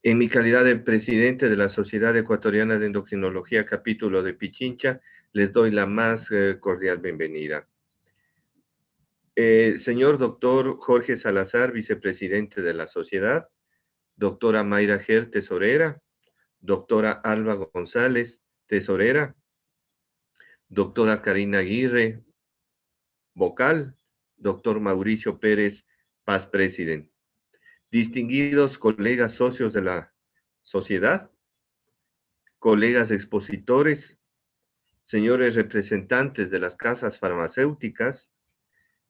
En mi calidad de presidente de la Sociedad Ecuatoriana de Endocrinología, capítulo de Pichincha, les doy la más cordial bienvenida. Señor doctor Jorge Salazar, vicepresidente de la sociedad, doctora Mayra Ger, tesorera, doctora Alba González, tesorera, doctora Karina Aguirre, vocal, doctor Mauricio Pérez, past president. Distinguidos colegas socios de la sociedad, colegas expositores, señores representantes de las casas farmacéuticas,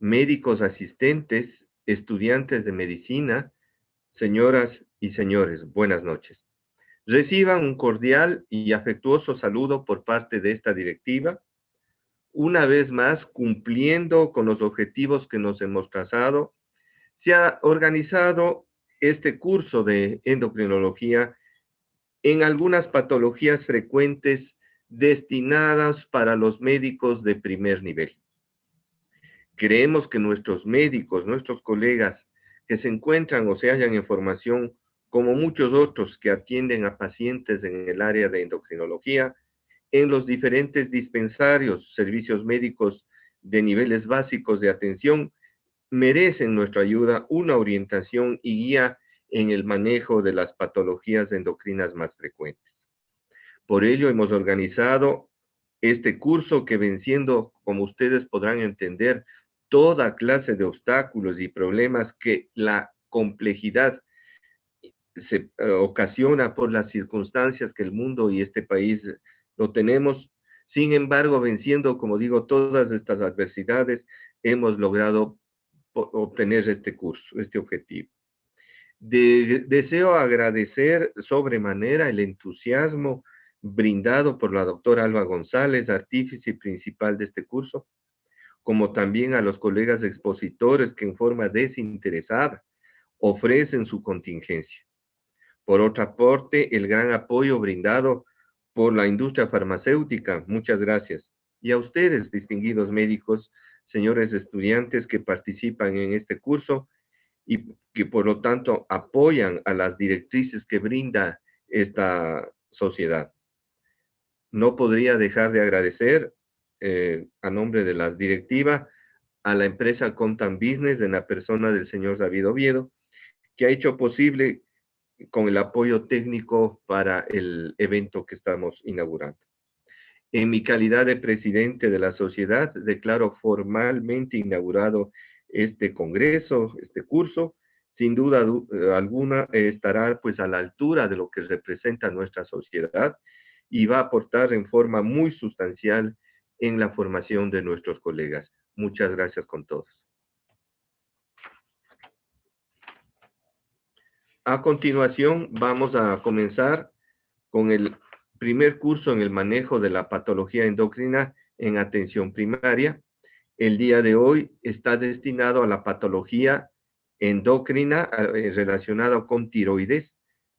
médicos asistentes, estudiantes de medicina, señoras y señores, buenas noches. Reciban un cordial y afectuoso saludo por parte de esta directiva, una vez más cumpliendo con los objetivos que nos hemos trazado. Se ha organizado este curso de endocrinología en algunas patologías frecuentes destinadas para los médicos de primer nivel. Creemos que nuestros médicos, nuestros colegas que se encuentran o se hallan en formación, como muchos otros que atienden a pacientes en el área de endocrinología, en los diferentes dispensarios, servicios médicos de niveles básicos de atención, merecen nuestra ayuda, una orientación y guía en el manejo de las patologías endocrinas más frecuentes. Por ello hemos organizado este curso que, venciendo, como ustedes podrán entender, toda clase de obstáculos y problemas que la complejidad se ocasiona por las circunstancias que el mundo y este país lo tenemos. Sin embargo, venciendo, como digo, todas estas adversidades, hemos logrado obtener este curso, este objetivo. Deseo agradecer sobremanera el entusiasmo brindado por la doctora Alba González, artífice principal de este curso, como también a los colegas expositores que en forma desinteresada ofrecen su contingencia. Por otra parte, el gran apoyo brindado por la industria farmacéutica, muchas gracias. Y a ustedes, distinguidos médicos, señores estudiantes que participan en este curso y que por lo tanto apoyan a las directrices que brinda esta sociedad. No podría dejar de agradecer a nombre de la directiva a la empresa Contam Business en la persona del señor David Oviedo, que ha hecho posible con el apoyo técnico para el evento que estamos inaugurando. En mi calidad de presidente de la sociedad, declaro formalmente inaugurado este congreso, este curso. Sin duda alguna estará pues a la altura de lo que representa nuestra sociedad y va a aportar en forma muy sustancial en la formación de nuestros colegas. Muchas gracias con todos. A continuación vamos a comenzar con el primer curso en el manejo de la patología endocrina en atención primaria. El día de hoy está destinado a la patología endocrina relacionada con tiroides,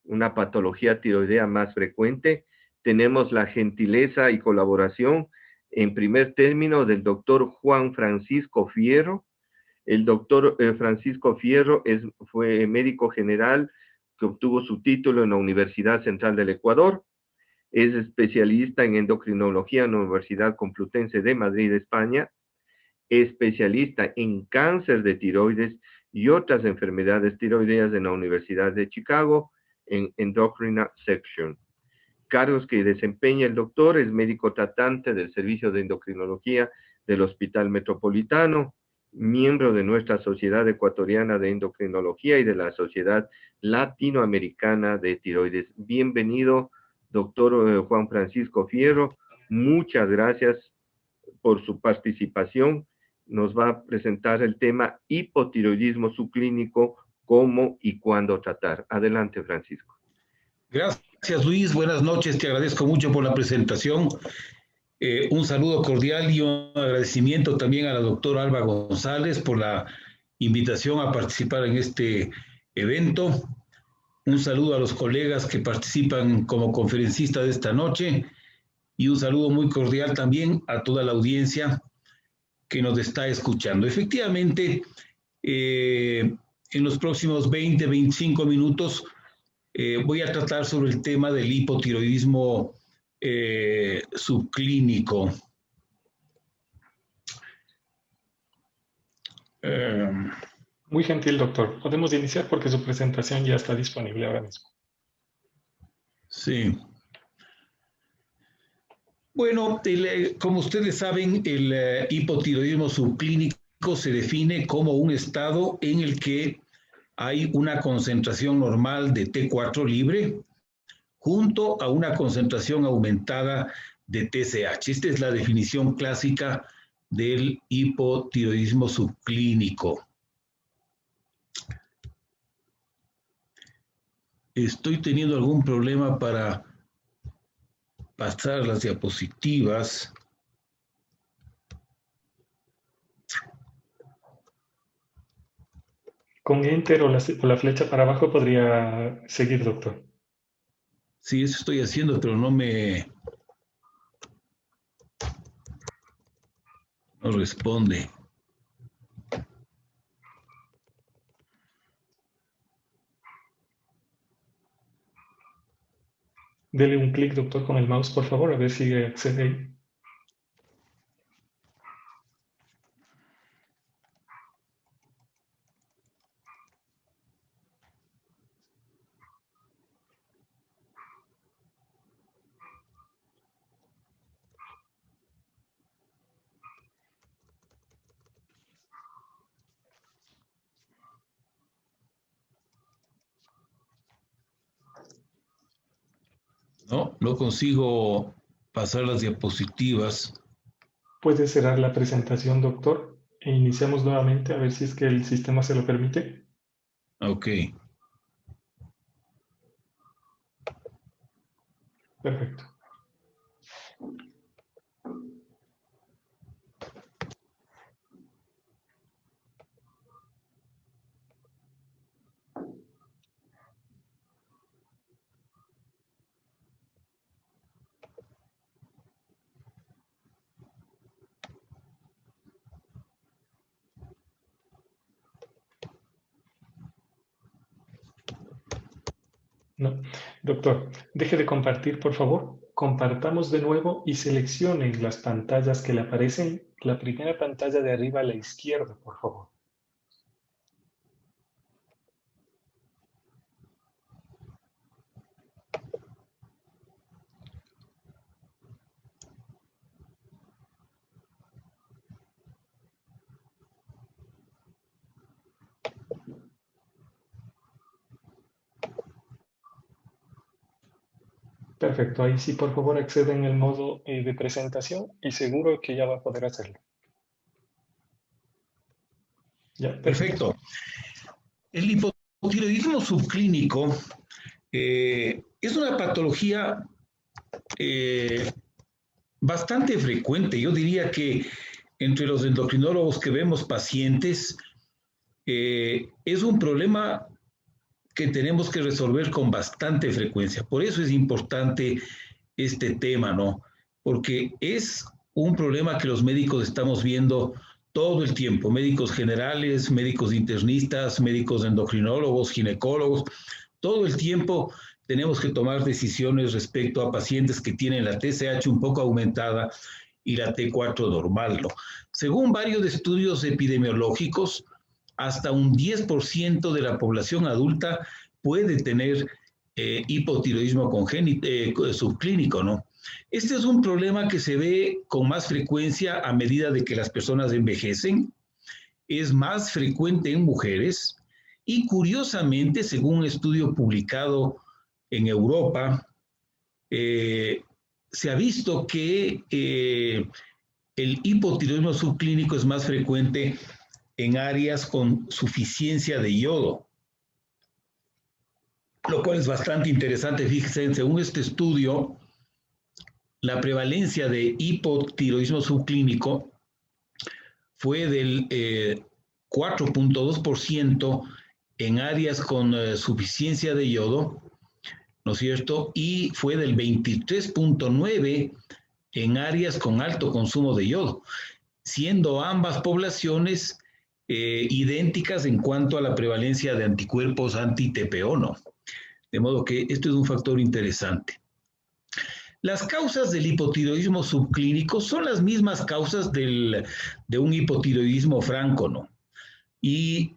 una patología tiroidea más frecuente. Tenemos la gentileza y colaboración en primer término del doctor Juan Francisco Fierro. El doctor Francisco Fierro fue médico general que obtuvo su título en la Universidad Central del Ecuador. Es especialista en endocrinología en la Universidad Complutense de Madrid, España. Especialista en cáncer de tiroides y otras enfermedades tiroideas en la Universidad de Chicago, en Endocrina Section. Cargos que desempeña el doctor: es médico tratante del Servicio de Endocrinología del Hospital Metropolitano, miembro de nuestra Sociedad Ecuatoriana de Endocrinología y de la Sociedad Latinoamericana de Tiroides. Bienvenido, doctor Juan Francisco Fierro. Muchas gracias por su participación. Nos va a presentar el tema hipotiroidismo subclínico, cómo y cuándo tratar. Adelante, Francisco. Gracias, Luis. Buenas noches. Te agradezco mucho por la presentación. Un saludo cordial y un agradecimiento también a la doctora Alba González por la invitación a participar en este evento. Un saludo a los colegas que participan como conferencistas de esta noche y un saludo muy cordial también a toda la audiencia que nos está escuchando. Efectivamente, en los próximos 20-25 minutos Voy a tratar sobre el tema del hipotiroidismo subclínico. Muy gentil, doctor. Podemos iniciar porque su presentación ya está disponible ahora mismo. Sí. Bueno, como ustedes saben, el hipotiroidismo subclínico se define como un estado en el que hay una concentración normal de T4 libre junto a una concentración aumentada de TSH. Esta es la definición clásica del hipotiroidismo subclínico. Estoy teniendo algún problema para pasar las diapositivas. Con Enter o la flecha para abajo podría seguir, doctor. Sí, eso estoy haciendo, pero no responde. Dele un clic, doctor, con el mouse, por favor, a ver si accede ahí. No consigo pasar las diapositivas. ¿Puede cerrar la presentación, doctor? E iniciamos nuevamente a ver si es que el sistema se lo permite. Ok. Perfecto. No. Doctor, deje de compartir, por favor. Compartamos de nuevo y seleccionen las pantallas que le aparecen. La primera pantalla de arriba a la izquierda, por favor. Perfecto, ahí sí, por favor, acceden en el modo de presentación y seguro que ya va a poder hacerlo. Ya, Perfecto. El hipotiroidismo subclínico es una patología bastante frecuente. Yo diría que entre los endocrinólogos que vemos pacientes, es un problema que tenemos que resolver con bastante frecuencia. Por eso es importante este tema, ¿no? Porque es un problema que los médicos estamos viendo todo el tiempo, médicos generales, médicos internistas, médicos endocrinólogos, ginecólogos, todo el tiempo tenemos que tomar decisiones respecto a pacientes que tienen la TSH un poco aumentada y la T4 normal, ¿no? Según varios estudios epidemiológicos, hasta un 10% de la población adulta puede tener hipotiroidismo subclínico, ¿no? Este es un problema que se ve con más frecuencia a medida de que las personas envejecen, es más frecuente en mujeres y curiosamente, según un estudio publicado en Europa, se ha visto que el hipotiroidismo subclínico es más frecuente en áreas con suficiencia de yodo, lo cual es bastante interesante. Fíjense, según este estudio, la prevalencia de hipotiroidismo subclínico fue del 4.2% en áreas con suficiencia de yodo, ¿no es cierto? Y fue del 23.9% en áreas con alto consumo de yodo, siendo ambas poblaciones idénticas en cuanto a la prevalencia de anticuerpos anti-TPO, ¿no? De modo que esto es un factor interesante. Las causas del hipotiroidismo subclínico son las mismas causas de un hipotiroidismo franco, ¿no? Y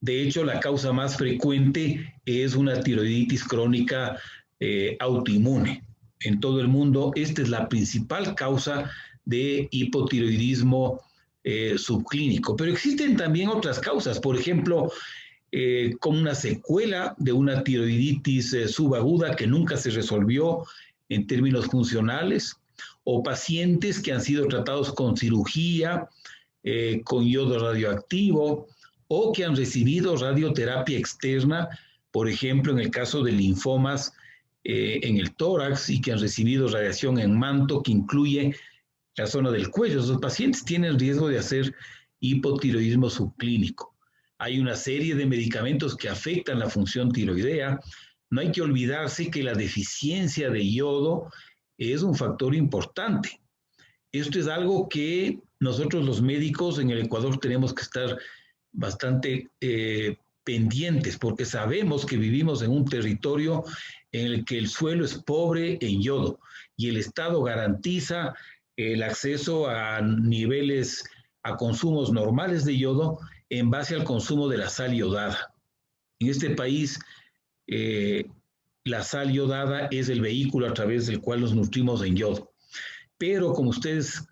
de hecho la causa más frecuente es una tiroiditis crónica autoinmune. En todo el mundo, esta es la principal causa de hipotiroidismo subclínico. Pero existen también otras causas, por ejemplo, como una secuela de una tiroiditis subaguda que nunca se resolvió en términos funcionales, o pacientes que han sido tratados con cirugía, con yodo radioactivo, o que han recibido radioterapia externa, por ejemplo, en el caso de linfomas en el tórax, y que han recibido radiación en manto que incluye la zona del cuello. Los pacientes tienen riesgo de hacer hipotiroidismo subclínico. Hay una serie de medicamentos que afectan la función tiroidea. No hay que olvidarse que la deficiencia de yodo es un factor importante. Esto es algo que nosotros los médicos en el Ecuador tenemos que estar bastante pendientes, porque sabemos que vivimos en un territorio en el que el suelo es pobre en yodo y el Estado garantiza el acceso a niveles, a consumos normales de yodo en base al consumo de la sal yodada. En este país, la sal yodada es el vehículo a través del cual nos nutrimos en yodo. Pero como ustedes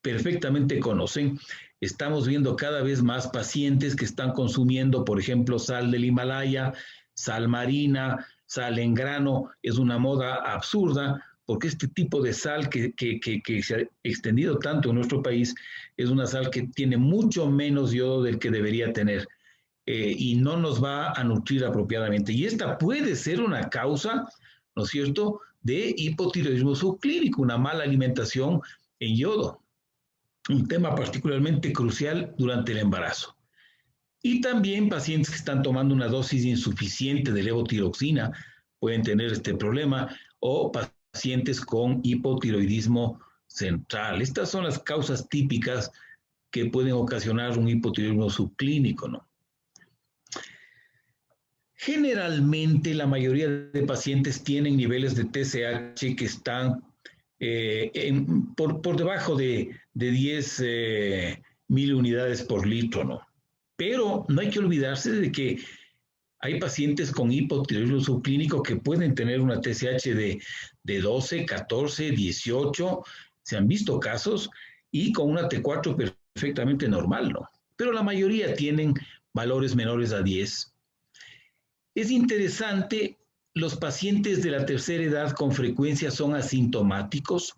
perfectamente conocen, estamos viendo cada vez más pacientes que están consumiendo, por ejemplo, sal del Himalaya, sal marina, sal en grano. Es una moda absurda, porque este tipo de sal que se ha extendido tanto en nuestro país es una sal que tiene mucho menos yodo del que debería tener y no nos va a nutrir apropiadamente. Y esta puede ser una causa, ¿no es cierto?, de hipotiroidismo subclínico, una mala alimentación en yodo. Un tema particularmente crucial durante el embarazo. Y también pacientes que están tomando una dosis insuficiente de levotiroxina pueden tener este problema, o pacientes con hipotiroidismo central. Estas son las causas típicas que pueden ocasionar un hipotiroidismo subclínico, ¿no? Generalmente la mayoría de pacientes tienen niveles de TSH que están por debajo de 10 mil unidades por litro, ¿no? Pero no hay que olvidarse de que hay pacientes con hipotiroidismo subclínico que pueden tener una TSH de 12, 14, 18, se han visto casos, y con una T4 perfectamente normal, ¿no? Pero la mayoría tienen valores menores a 10. Es interesante, los pacientes de la tercera edad con frecuencia son asintomáticos,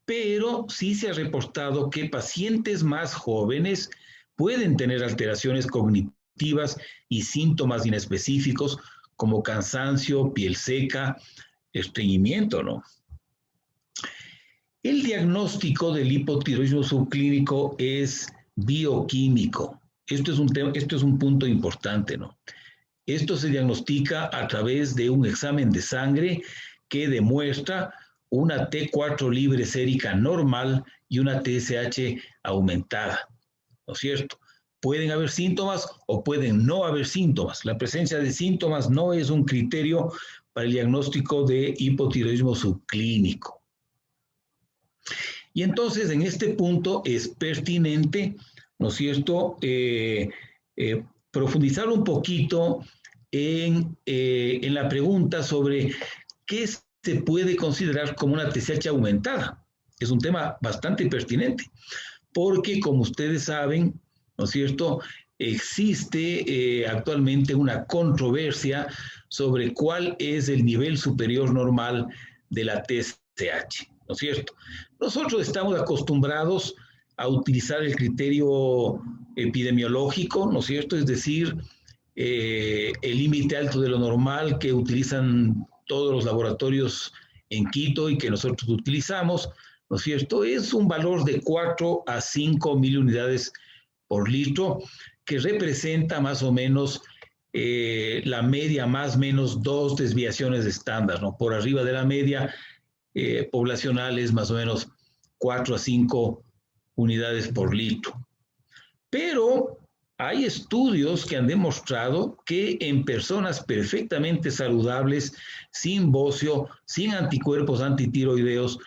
pero sí se ha reportado que pacientes más jóvenes pueden tener alteraciones cognitivas y síntomas inespecíficos como cansancio, piel seca, estreñimiento, ¿no? El diagnóstico del hipotiroidismo subclínico es bioquímico. Esto es un punto importante, ¿no? Esto se diagnostica a través de un examen de sangre que demuestra una T4 libre sérica normal y una TSH aumentada, ¿no es cierto? Pueden haber síntomas o pueden no haber síntomas. La presencia de síntomas no es un criterio para el diagnóstico de hipotiroidismo subclínico. Y entonces, en este punto es pertinente, ¿no es cierto?, profundizar un poquito en la pregunta sobre qué se puede considerar como una TSH aumentada. Es un tema bastante pertinente, porque como ustedes saben, ¿no es cierto?, existe actualmente una controversia sobre cuál es el nivel superior normal de la TSH, ¿no es cierto? Nosotros estamos acostumbrados a utilizar el criterio epidemiológico, ¿no es cierto? Es decir, el límite alto de lo normal que utilizan todos los laboratorios en Quito y que nosotros utilizamos, ¿no es cierto? Es un valor de 4 a 5 mil unidades por litro, que representa más o menos la media, más o menos 2 desviaciones de estándar, ¿no? Por arriba de la media poblacional es más o menos 4 a 5 unidades por litro. Pero hay estudios que han demostrado que en personas perfectamente saludables, sin bocio, sin anticuerpos antitiroideos,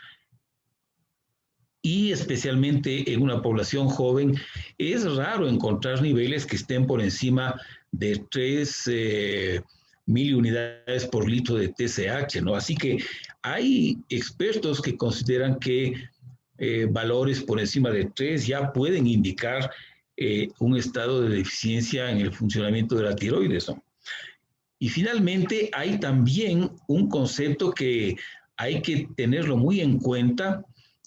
y especialmente en una población joven, es raro encontrar niveles que estén por encima de 3 miliunidades por litro de TSH, ¿no? Así que hay expertos que consideran que valores por encima de 3 ya pueden indicar un estado de deficiencia en el funcionamiento de la tiroides, ¿no? Y finalmente hay también un concepto que hay que tenerlo muy en cuenta,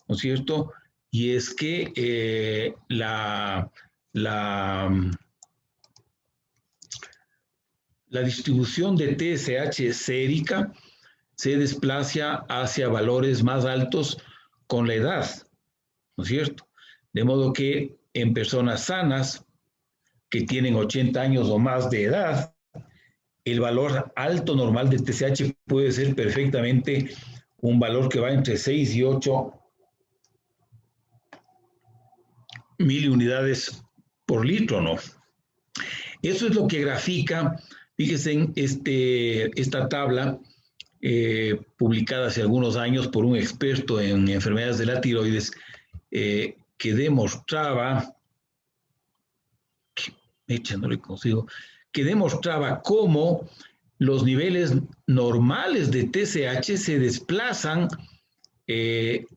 ¿no es cierto? Y es que la distribución de TSH sérica se desplaza hacia valores más altos con la edad, ¿no es cierto? De modo que en personas sanas que tienen 80 años o más de edad, el valor alto normal de TSH puede ser perfectamente un valor que va entre 6 y 8 miliunidades por litro, ¿no? Eso es lo que grafica, fíjense en esta tabla publicada hace algunos años por un experto en enfermedades de la tiroides que demostraba, que demostraba cómo los niveles normales de TSH se desplazan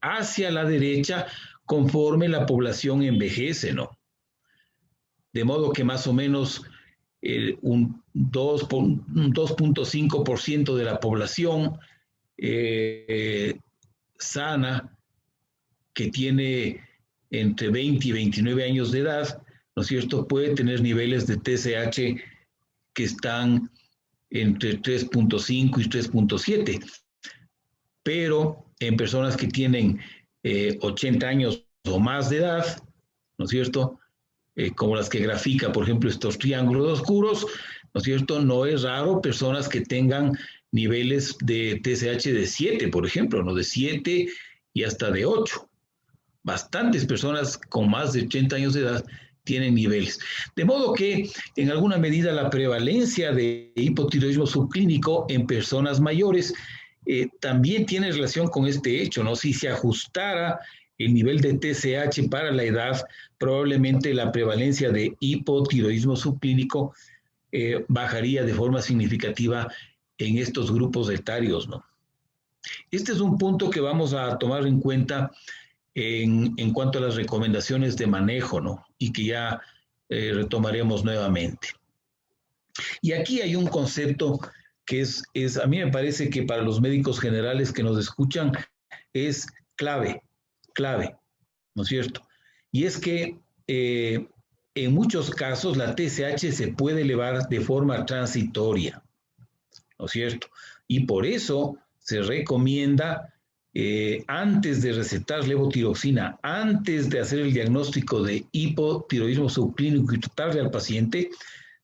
hacia la derecha conforme la población envejece, ¿no? De modo que más o menos un 2.5% de la población sana que tiene entre 20 y 29 años de edad, ¿no es cierto?, puede tener niveles de TSH que están entre 3.5 y 3.7. Pero en personas que tienen 80 años o más de edad, ¿no es cierto?, como las que grafica, por ejemplo, estos triángulos oscuros, ¿no es cierto?, no es raro personas que tengan niveles de TSH de 7, por ejemplo, ¿no?, de 7 y hasta de 8. Bastantes personas con más de 80 años de edad tienen niveles. De modo que, en alguna medida, la prevalencia de hipotiroidismo subclínico en personas mayores también tiene relación con este hecho, ¿no? Si se ajustara el nivel de TSH para la edad, probablemente la prevalencia de hipotiroidismo subclínico bajaría de forma significativa en estos grupos etarios, ¿no? Este es un punto que vamos a tomar en cuenta en cuanto a las recomendaciones de manejo, ¿no? Y que ya retomaremos nuevamente. Y aquí hay un concepto que a mí me parece que para los médicos generales que nos escuchan es clave, ¿no es cierto? Y es que en muchos casos la TSH se puede elevar de forma transitoria, ¿no es cierto? Y por eso se recomienda, antes de recetar levotiroxina, antes de hacer el diagnóstico de hipotiroidismo subclínico y tratarle al paciente,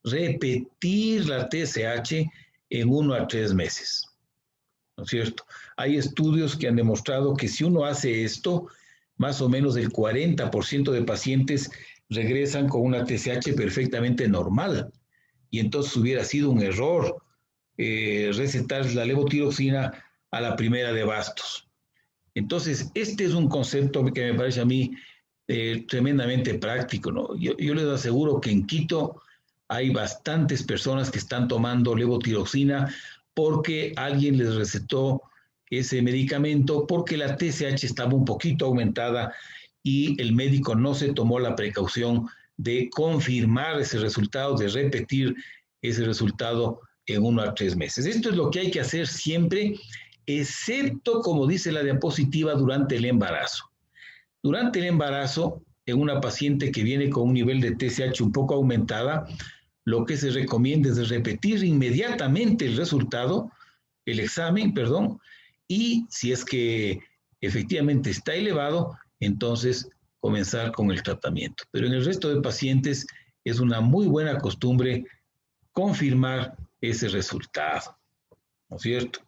repetir la TSH en 1 a 3 meses, ¿no es cierto? Hay estudios que han demostrado que si uno hace esto, más o menos el 40% de pacientes regresan con una TSH perfectamente normal. Y entonces hubiera sido un error recetar la levotiroxina a la primera de bastos. Entonces, este es un concepto que me parece a mí tremendamente práctico, ¿no? Yo les aseguro que en Quito hay bastantes personas que están tomando levotiroxina porque alguien les recetó ese medicamento, porque la TSH estaba un poquito aumentada y el médico no se tomó la precaución de confirmar ese resultado, de repetir ese resultado en 1 a 3 meses. Esto es lo que hay que hacer siempre, excepto, como dice la diapositiva, durante el embarazo. Durante el embarazo, en una paciente que viene con un nivel de TSH un poco aumentada, lo que se recomienda es repetir inmediatamente el resultado, el examen, perdón, y si es que efectivamente está elevado, entonces comenzar con el tratamiento. Pero en el resto de pacientes es una muy buena costumbre confirmar ese resultado, ¿no es cierto?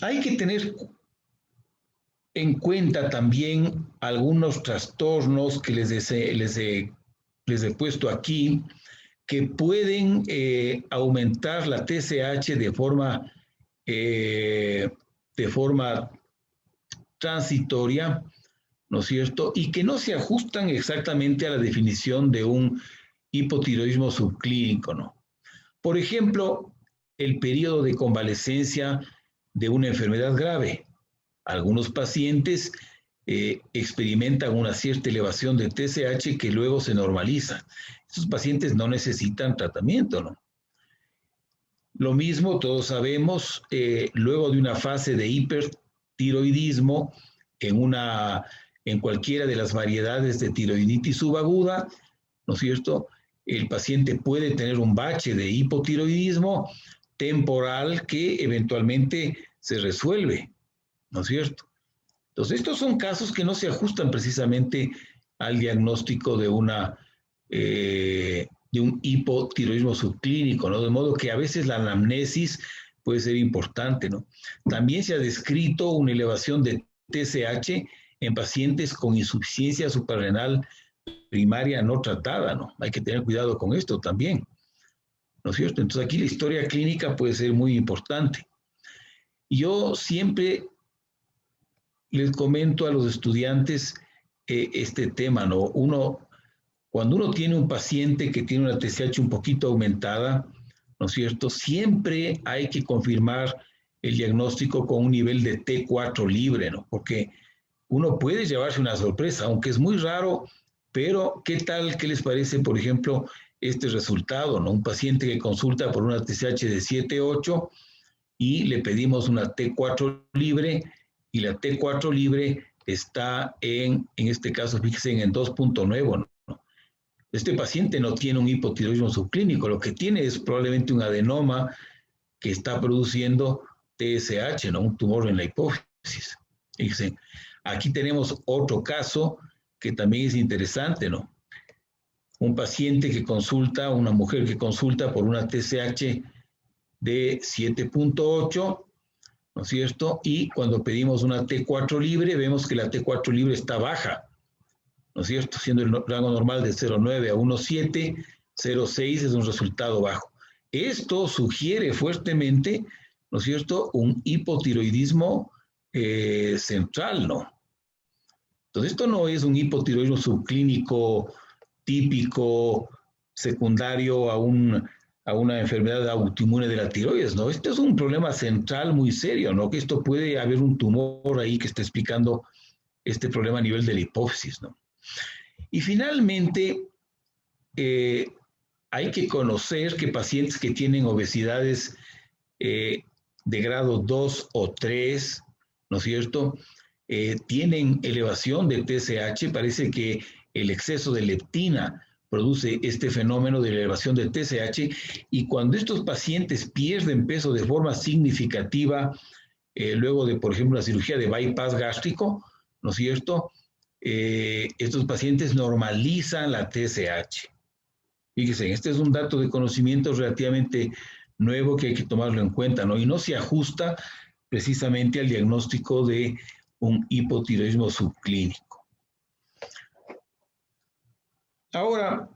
Hay que tener en cuenta también algunos trastornos que les he puesto aquí, que pueden aumentar la TSH de forma transitoria, ¿no es cierto? Y que no se ajustan exactamente a la definición de un hipotiroidismo subclínico, ¿no? Por ejemplo, el periodo de convalescencia de una enfermedad grave. Algunos pacientes experimentan una cierta elevación de TSH que luego se normaliza. Estos pacientes no necesitan tratamiento, ¿no? Lo mismo, todos sabemos, luego de una fase de hipertiroidismo en cualquiera de las variedades de tiroiditis subaguda, ¿no es cierto? El paciente puede tener un bache de hipotiroidismo temporal que eventualmente se resuelve, ¿no es cierto? Entonces, estos son casos que no se ajustan precisamente al diagnóstico de un hipotiroidismo subclínico, ¿no? De modo que a veces la anamnesis puede ser importante, ¿no? También se ha descrito una elevación de TSH en pacientes con insuficiencia suprarrenal primaria no tratada, ¿no? Hay que tener cuidado con esto también, ¿no es cierto? Entonces aquí la historia clínica puede ser muy importante. Yo siempre les comento a los estudiantes este tema, ¿no? Cuando uno tiene un paciente que tiene una TSH un poquito aumentada, ¿no es cierto? Siempre hay que confirmar el diagnóstico con un nivel de T4 libre, ¿no? Porque uno puede llevarse una sorpresa, aunque es muy raro, pero ¿qué tal? ¿Qué les parece, por ejemplo, este resultado, ¿no? Un paciente que consulta por una TSH de 7,8 y le pedimos una T4 libre, y la T4 libre está en este caso, fíjense, en 2,9, ¿no? Este paciente no tiene un hipotiroidismo subclínico, lo que tiene es probablemente un adenoma que está produciendo TSH, ¿no? Un tumor en la hipófisis. Fíjense, aquí tenemos otro caso que también es interesante, ¿no? Un paciente que consulta, una mujer que consulta por una TSH de 7,8, ¿no es cierto? Y cuando pedimos una T4 libre, vemos que la T4 libre está baja, ¿no es cierto? Siendo el rango normal de 0,9 a 1,7, 0,6 es un resultado bajo. Esto sugiere fuertemente, ¿no es cierto?, un hipotiroidismo central, ¿no? Entonces, esto no es un hipotiroidismo subclínico típico, secundario a una enfermedad autoinmune de la tiroides, ¿no? Este es un problema central muy serio, ¿no? Que esto puede haber un tumor ahí que está explicando este problema a nivel de la hipófisis, ¿no? Y finalmente, hay que conocer que pacientes que tienen obesidades de grado 2 o 3, ¿no es cierto?, tienen elevación de TSH. Parece que el exceso de leptina produce este fenómeno de elevación de TSH, y cuando estos pacientes pierden peso de forma significativa, luego de, por ejemplo, la cirugía de bypass gástrico, ¿no es cierto?, estos pacientes normalizan la TSH. Fíjense, este es un dato de conocimiento relativamente nuevo que hay que tomarlo en cuenta, ¿no? Y no se ajusta precisamente al diagnóstico de un hipotiroidismo subclínico. Ahora,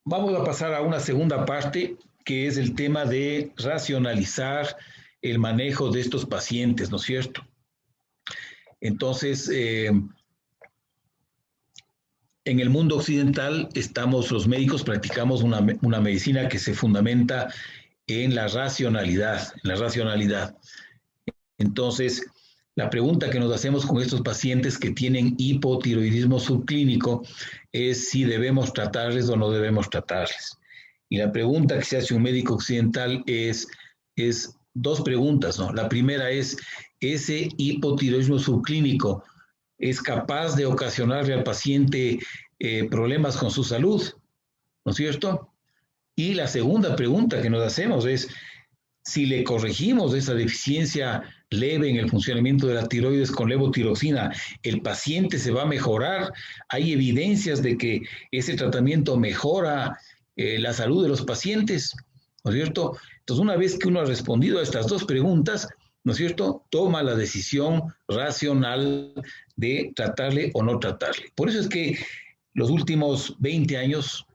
vamos a pasar a una segunda parte, que es el tema de racionalizar el manejo de estos pacientes, ¿no es cierto? Entonces, en el mundo occidental los médicos practicamos una medicina que se fundamenta en la racionalidad, Entonces, la pregunta que nos hacemos con estos pacientes que tienen hipotiroidismo subclínico es si debemos tratarles o no debemos tratarles. Y la pregunta que se hace un médico occidental es dos preguntas, ¿no? La primera es, ¿ese hipotiroidismo subclínico es capaz de ocasionarle al paciente problemas con su salud? ¿No es cierto? Y la segunda pregunta que nos hacemos es, si le corregimos esa deficiencia leve en el funcionamiento de la tiroides con levotiroxina, ¿el paciente se va a mejorar? ¿Hay evidencias de que ese tratamiento mejora la salud de los pacientes? ¿No es cierto? Entonces, una vez que uno ha respondido a estas dos preguntas, ¿no es cierto?, toma la decisión racional de tratarle o no tratarle. Por eso es que los últimos 20 años,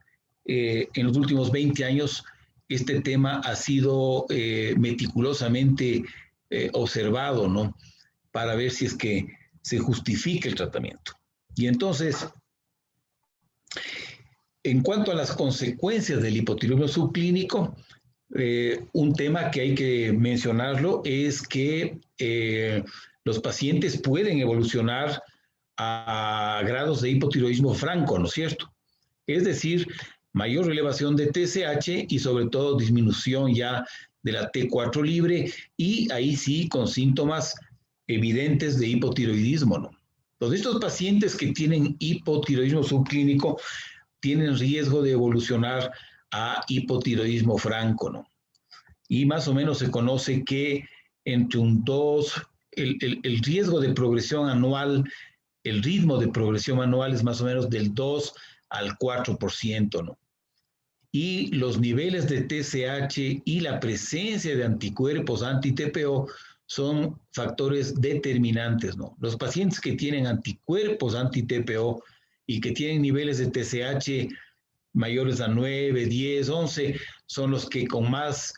en los últimos 20 años, este tema ha sido meticulosamente observado, ¿no?, para ver si es que se justifica el tratamiento. Y entonces, en cuanto a las consecuencias del hipotiroidismo subclínico, un tema que hay que mencionarlo es que los pacientes pueden evolucionar a grados de hipotiroidismo franco, ¿no es cierto? Es decir, mayor elevación de TSH y sobre todo disminución ya de la T4 libre, y ahí sí con síntomas evidentes de hipotiroidismo, ¿no? Entonces, estos pacientes que tienen hipotiroidismo subclínico tienen riesgo de evolucionar a hipotiroidismo franco, ¿no? Y más o menos se conoce que entre un 2, el riesgo de progresión anual, el ritmo de progresión anual es más o menos del 2 al 4%, ¿no? Y los niveles de TSH y la presencia de anticuerpos anti-TPO son factores determinantes, ¿no? Los pacientes que tienen anticuerpos anti-TPO y que tienen niveles de TSH mayores a 9, 10, 11, son los que con más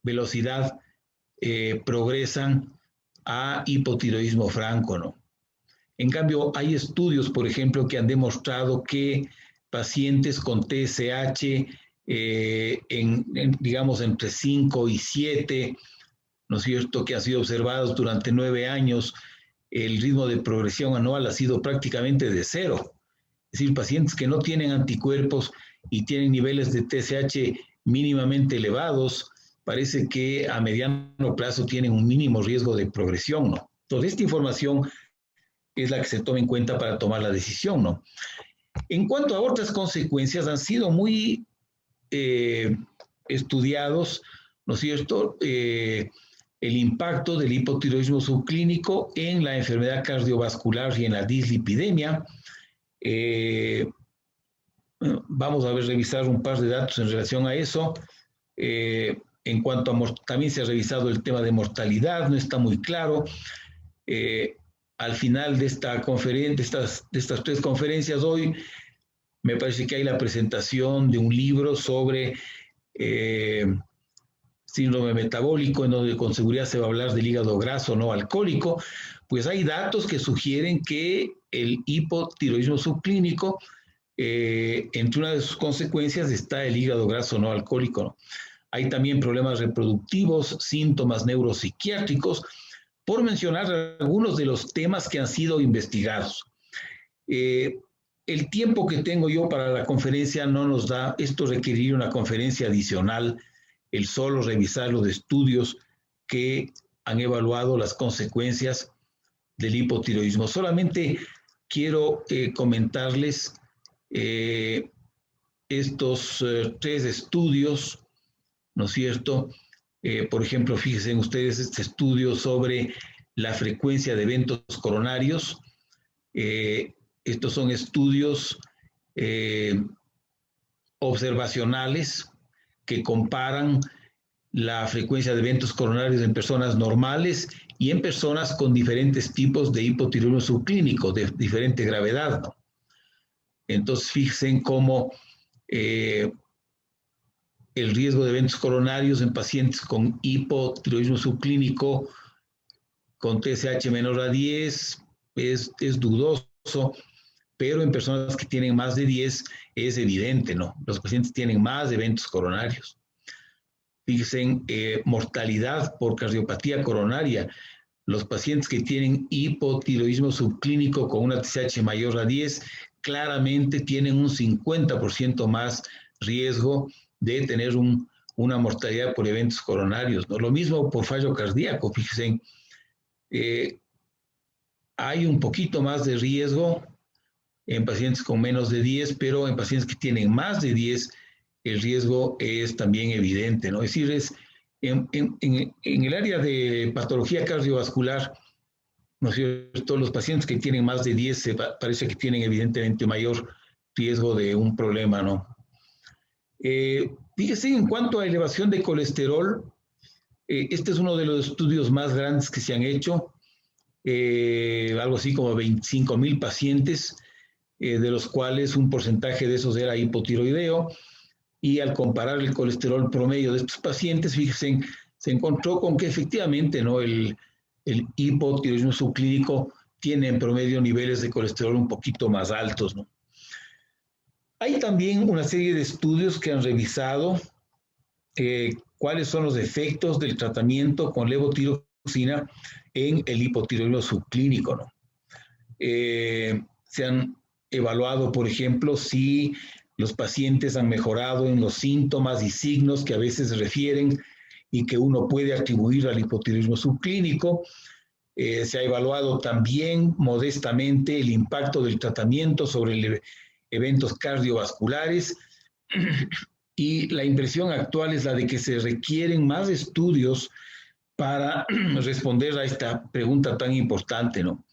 velocidad progresan a hipotiroidismo franco, ¿no? En cambio, hay estudios, por ejemplo, que han demostrado que pacientes con TSH digamos, entre 5 y 7, ¿no es cierto?, que han sido observados durante 9 años, el ritmo de progresión anual ha sido prácticamente de 0. Es decir, pacientes que no tienen anticuerpos y tienen niveles de TSH mínimamente elevados, parece que a mediano plazo tienen un mínimo riesgo de progresión, ¿no? Entonces, esta información es la que se toma en cuenta para tomar la decisión, ¿no? En cuanto a otras consecuencias, han sido muy estudiados, ¿no es cierto?, el impacto del hipotiroidismo subclínico en la enfermedad cardiovascular y en la dislipidemia. Vamos a revisar un par de datos en relación a eso. En cuanto a también se ha revisado el tema de mortalidad, no está muy claro. Al final de esta conferencia, de estas 3 conferencias hoy, me parece que hay la presentación de un libro sobre síndrome metabólico, en donde con seguridad se va a hablar del hígado graso no alcohólico. Pues hay datos que sugieren que el hipotiroidismo subclínico, entre una de sus consecuencias está el hígado graso no alcohólico, ¿no? Hay también problemas reproductivos, síntomas neuropsiquiátricos, por mencionar algunos de los temas que han sido investigados. El tiempo que tengo yo para la conferencia no nos da, esto requeriría una conferencia adicional, el solo revisar los estudios que han evaluado las consecuencias del hipotiroidismo. Solamente quiero comentarles estos 3 estudios, ¿no es cierto? Por ejemplo, fíjense ustedes este estudio sobre la frecuencia de eventos coronarios. Estos son estudios observacionales que comparan la frecuencia de eventos coronarios en personas normales y en personas con diferentes tipos de hipotiroidismo subclínico, de diferente gravedad, ¿no? Entonces, fíjense cómo el riesgo de eventos coronarios en pacientes con hipotiroidismo subclínico con TSH menor a 10 es dudoso, pero en personas que tienen más de 10 es evidente, ¿no? Los pacientes tienen más eventos coronarios. Fíjense, mortalidad por cardiopatía coronaria. Los pacientes que tienen hipotiroidismo subclínico con una TSH mayor a 10 claramente tienen un 50% más riesgo de tener una mortalidad por eventos coronarios, ¿no? Lo mismo por fallo cardíaco, fíjense. Hay un poquito más de riesgo en pacientes con menos de 10, pero en pacientes que tienen más de 10, el riesgo es también evidente, ¿no? Es decir, en el área de patología cardiovascular, ¿no es cierto?, los pacientes que tienen más de 10 parece que tienen evidentemente mayor riesgo de un problema, ¿no? Fíjese, en cuanto a elevación de colesterol, Este es uno de los estudios más grandes que se han hecho, algo así como 25,000 pacientes, de los cuales un porcentaje de esos era hipotiroideo, y al comparar el colesterol promedio de estos pacientes, fíjense, se encontró con que efectivamente, ¿no?, el hipotiroidismo subclínico tiene en promedio niveles de colesterol un poquito más altos, ¿no? Hay también una serie de estudios que han revisado cuáles son los efectos del tratamiento con levotiroxina en el hipotiroidismo subclínico, ¿no? Se han evaluado, por ejemplo, si los pacientes han mejorado en los síntomas y signos que a veces se refieren y que uno puede atribuir al hipotiroidismo subclínico. Se ha evaluado también modestamente el impacto del tratamiento sobre eventos cardiovasculares, y la impresión actual es la de que se requieren más estudios para responder a esta pregunta tan importante, ¿no?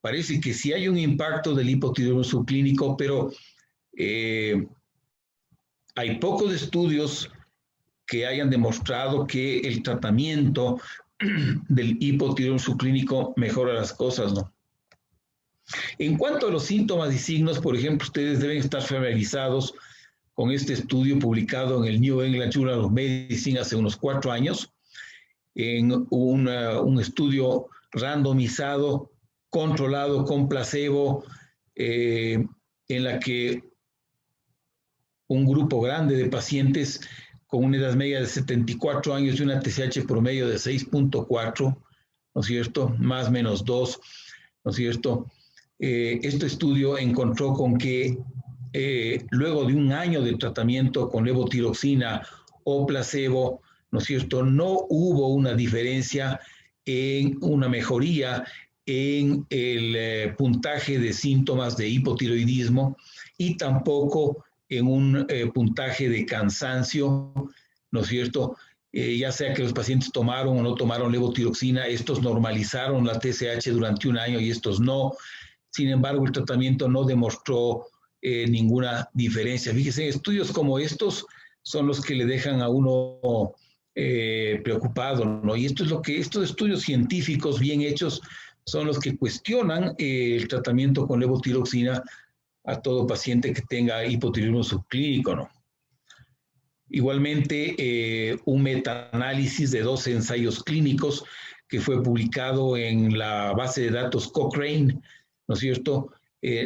Parece que sí hay un impacto del hipotiroidismo subclínico, pero hay pocos estudios que hayan demostrado que el tratamiento del hipotiroidismo subclínico mejora las cosas, ¿no? En cuanto a los síntomas y signos, por ejemplo, ustedes deben estar familiarizados con este estudio publicado en el New England Journal of Medicine hace unos 4 años, en un estudio randomizado, controlado con placebo, en la que un grupo grande de pacientes con una edad media de 74 años y una TSH promedio de 6.4, ¿no es cierto?, más menos 2, ¿no es cierto?, este estudio encontró con que luego de un año de tratamiento con levotiroxina o placebo, ¿no es cierto?, no hubo una diferencia en una mejoría en el puntaje de síntomas de hipotiroidismo y tampoco en un puntaje de cansancio, ¿no es cierto?, ya sea que los pacientes tomaron o no tomaron levotiroxina, estos normalizaron la TSH durante un año y estos no. Sin embargo, el tratamiento no demostró ninguna diferencia. Fíjense, estudios como estos son los que le dejan a uno preocupado, ¿no? Y esto es lo que estos estudios científicos bien hechos son los que cuestionan el tratamiento con levotiroxina a todo paciente que tenga hipotiroidismo subclínico, ¿no? Igualmente, un metaanálisis de 2 ensayos clínicos que fue publicado en la base de datos Cochrane, ¿no es cierto?,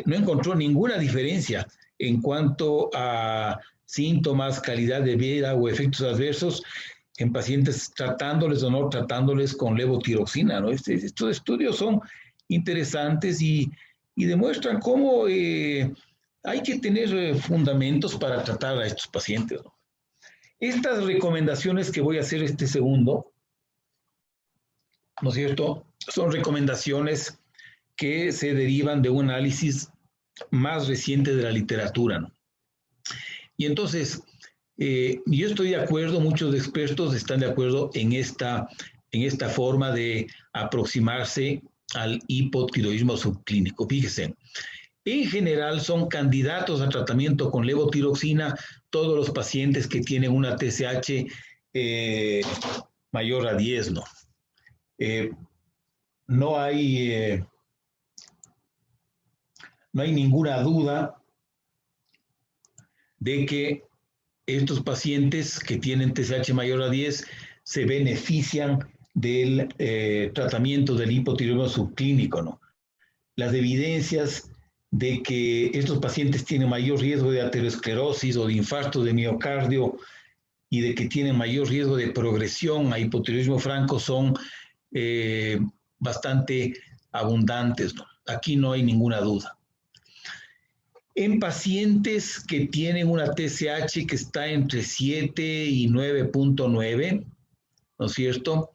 no encontró ninguna diferencia en cuanto a síntomas, calidad de vida o efectos adversos en pacientes tratándoles o no tratándoles con levotiroxina, ¿no? Estos estudios son interesantes y demuestran cómo hay que tener fundamentos para tratar a estos pacientes, ¿no? Estas recomendaciones que voy a hacer este segundo, ¿no es cierto?, son recomendaciones que se derivan de un análisis más reciente de la literatura, ¿no? Y entonces, yo estoy de acuerdo, muchos expertos están de acuerdo en esta forma de aproximarse al hipotiroidismo subclínico. Fíjense, en general son candidatos a tratamiento con levotiroxina todos los pacientes que tienen una TSH mayor a 10, ¿no? No hay ninguna duda de que estos pacientes que tienen TSH mayor a 10 se benefician del tratamiento del hipotiroidismo subclínico, ¿no? Las evidencias de que estos pacientes tienen mayor riesgo de aterosclerosis o de infarto de miocardio y de que tienen mayor riesgo de progresión a hipotiroidismo franco son bastante abundantes, ¿no? Aquí no hay ninguna duda. En pacientes que tienen una TSH que está entre 7 y 9.9, ¿no es cierto?,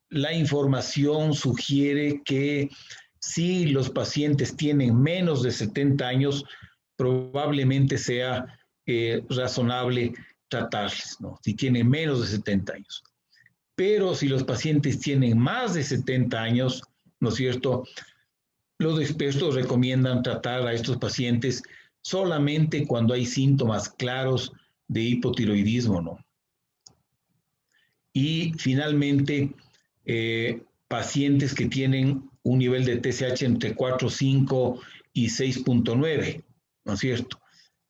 la información sugiere que si los pacientes tienen menos de 70 años, probablemente sea razonable tratarles, ¿no?, si tienen menos de 70 años. Pero si los pacientes tienen más de 70 años, ¿no es cierto?, los expertos recomiendan tratar a estos pacientes solamente cuando hay síntomas claros de hipotiroidismo, ¿no? Y finalmente, pacientes que tienen un nivel de TSH entre 4.5 y 6.9, ¿no es cierto?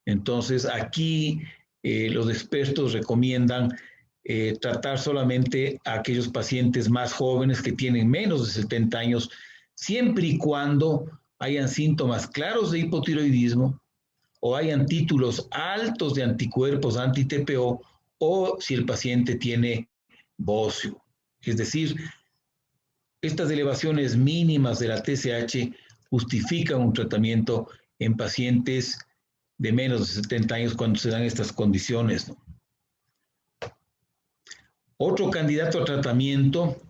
Entonces, aquí los expertos recomiendan tratar solamente a aquellos pacientes más jóvenes que tienen menos de 70 años, siempre y cuando hayan síntomas claros de hipotiroidismo o hayan títulos altos de anticuerpos anti-TPO o si el paciente tiene bocio. Es decir, estas elevaciones mínimas de la TSH justifican un tratamiento en pacientes de menos de 70 años cuando se dan estas condiciones, ¿no? Otro candidato a tratamiento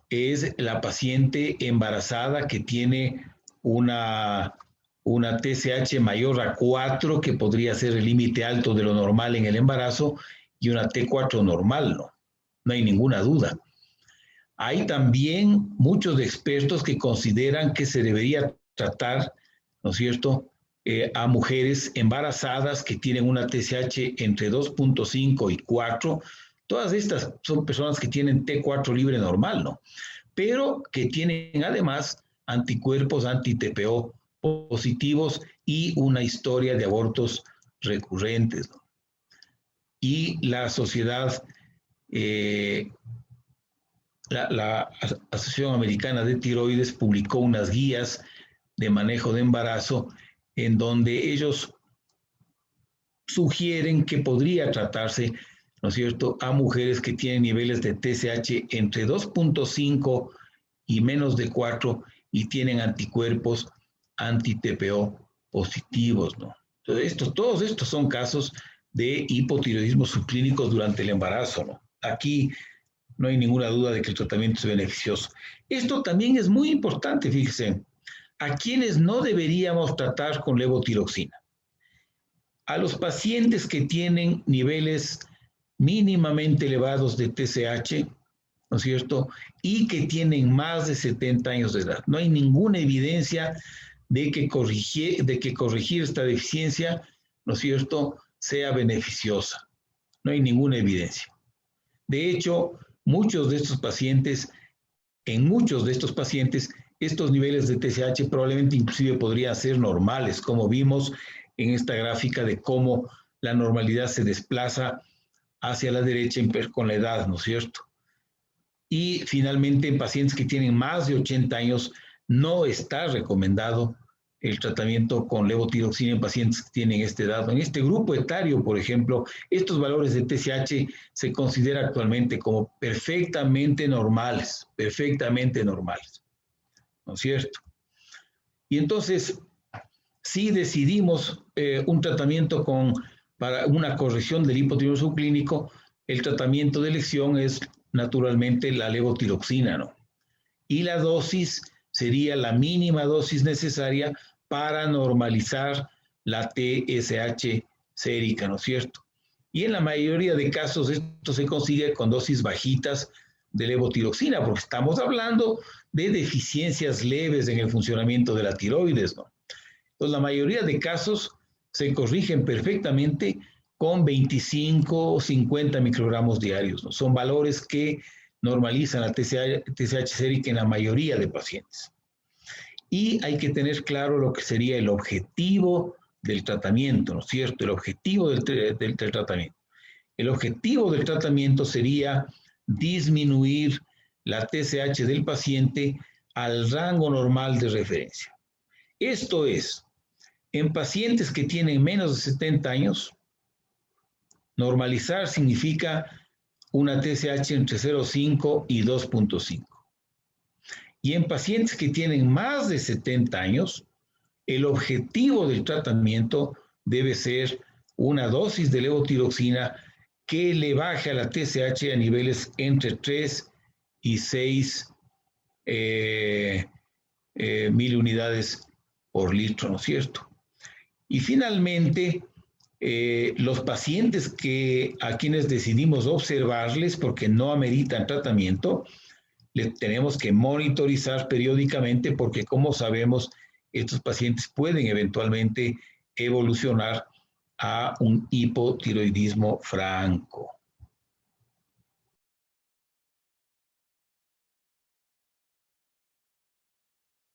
es la paciente embarazada que tiene una TSH mayor a 4, que podría ser el límite alto de lo normal en el embarazo, y una T4 normal, ¿no? No hay ninguna duda. Hay también muchos expertos que consideran que se debería tratar, ¿no es cierto?, a mujeres embarazadas que tienen una TSH entre 2.5 y 4. Todas estas son personas que tienen T4 libre normal, ¿no? Pero que tienen además anticuerpos anti-TPO positivos y una historia de abortos recurrentes, ¿no? Y la sociedad, la Asociación Americana de Tiroides publicó unas guías de manejo de embarazo en donde ellos sugieren que podría tratarse, ¿no es cierto?, a mujeres que tienen niveles de TSH entre 2.5 y menos de 4 y tienen anticuerpos anti-TPO positivos, ¿no? Entonces, todos estos son casos de hipotiroidismo subclínico durante el embarazo, ¿no? Aquí no hay ninguna duda de que el tratamiento es beneficioso. Esto también es muy importante, fíjense, a quienes no deberíamos tratar con levotiroxina. A los pacientes que tienen niveles mínimamente elevados de TSH, ¿no es cierto?, y que tienen más de 70 años de edad. No hay ninguna evidencia de que corregir esta deficiencia, ¿no es cierto?, sea beneficiosa. No hay ninguna evidencia. De hecho, en muchos de estos pacientes, estos niveles de TSH probablemente inclusive podrían ser normales, como vimos en esta gráfica de cómo la normalidad se desplaza hacia la derecha con la edad, ¿no es cierto? Y finalmente, en pacientes que tienen más de 80 años, no está recomendado el tratamiento con levotiroxina en pacientes que tienen esta edad. En este grupo etario, por ejemplo, estos valores de TSH se consideran actualmente como perfectamente normales, ¿no es cierto? Y entonces, si decidimos un tratamiento para una corrección del hipotiroidismo subclínico, el tratamiento de elección es naturalmente la levotiroxina, ¿no? Y la dosis sería la mínima dosis necesaria para normalizar la TSH sérica, ¿no es cierto? Y en la mayoría de casos esto se consigue con dosis bajitas de levotiroxina, porque estamos hablando de deficiencias leves en el funcionamiento de la tiroides, ¿no? Entonces, la mayoría de casos se corrigen perfectamente con 25 o 50 microgramos diarios, ¿no? Son valores que normalizan la TSH sérica en la mayoría de pacientes. Y hay que tener claro lo que sería el objetivo del tratamiento, ¿no es cierto? El objetivo del tratamiento. El objetivo del tratamiento sería disminuir la TSH del paciente al rango normal de referencia. Esto es, en pacientes que tienen menos de 70 años, normalizar significa una TSH entre 0.5 y 2.5. Y en pacientes que tienen más de 70 años, el objetivo del tratamiento debe ser una dosis de levotiroxina que le baje a la TSH a niveles entre 3 y 6 miliunidades por litro, ¿no es cierto? Y finalmente, los pacientes a quienes decidimos observarles porque no ameritan tratamiento, les tenemos que monitorizar periódicamente porque, como sabemos, estos pacientes pueden eventualmente evolucionar a un hipotiroidismo franco.